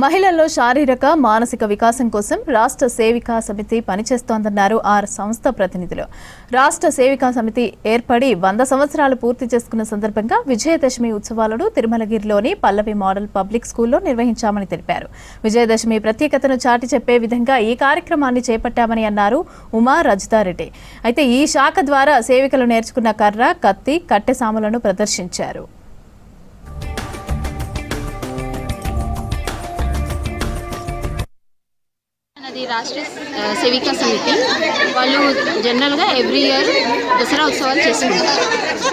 మహిళల్లో శారీరక మానసిక వికాసం కోసం రాష్ట్ర సేవికా సమితి పనిచేస్తోందన్నారు సంస్థ ప్రతినిధులు. రాష్ట్ర సేవికా సమితి ఏర్పడి 100 సంవత్సరాలు పూర్తి చేసుకున్న సందర్భంగా విజయదశమి ఉత్సవాలను తిరుమలగిరిలోని పల్లవి మోడల్ పబ్లిక్ స్కూల్లో నిర్వహించామని తెలిపారు. విజయదశమి ప్రత్యేకతను చాటి చెప్పే విధంగా ఈ కార్యక్రమాన్ని చేపట్టామని అన్నారు ఉమా రజితారెడ్డి. అయితే ఈ శాఖ ద్వారా సేవికలు నేర్చుకున్న కర్ర, కత్తి, కట్టె సాములను ప్రదర్శించారు. అది రాష్ట్ర సేవికా సమితి వాళ్ళు జనరల్గా ఎవ్రీ ఇయర్ దసరా ఉత్సవాలు చేసుకుంటారు.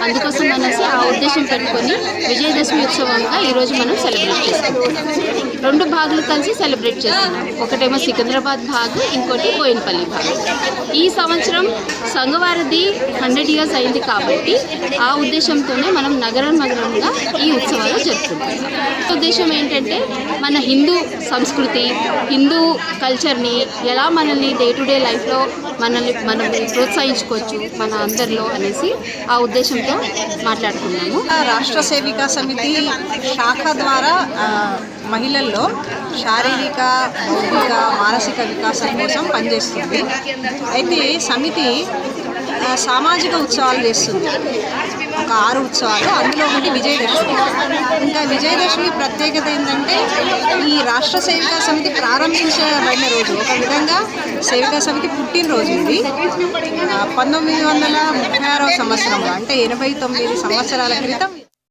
అందుకోసం అనేసి ఆ ఉద్దేశం పెట్టుకొని విజయదశమి ఉత్సవంగా ఈరోజు మనం సెలబ్రేట్ చేసుకుంటాం. 2 భాగాలు కలిసి సెలబ్రేట్ చేస్తున్నాం. ఒకటేమో సికింద్రాబాద్ భాగ్, ఇంకోటి బోయినపల్లి భాగ్. ఈ సంవత్సరం సంఘవారధి 100 ఇయర్స్ అయింది కాబట్టి ఆ ఉద్దేశంతోనే మనం నగరంగా ఈ ఉత్సవాలు జరుపుకుంటాం. ఉద్దేశం ఏంటంటే మన హిందూ సంస్కృతి, హిందూ కల్చర్ని ఎలా మనల్ని డే టు డే లైఫ్లో మనం ప్రోత్సహించుకోవచ్చు మన అందరిలో అనేసి ఆ ఉద్దేశంతో మాట్లాడుకున్నాము. రాష్ట్ర సేవికా సమితి శాఖ ద్వారా మహిళల్లో శారీరక, బౌద్ధిక, మానసిక వికాసం కోసం పనిచేస్తుంది. అయితే సమితి సామాజిక ఉత్సవాలు చేస్తుంది. ఒక 6 ఉత్సవాలు, అందులో ఒకటి విజయదశమి. ఇంకా విజయదశమి ప్రత్యేకత ఏంటంటే ఈ రాష్ట్ర సేవికా సమితి ప్రారంభించబడిన రోజు, ఒక విధంగా సేవికా సమితి పుట్టినరోజు ఇది. 1936వ సంవత్సరంలో, అంటే 89 సంవత్సరాల క్రితం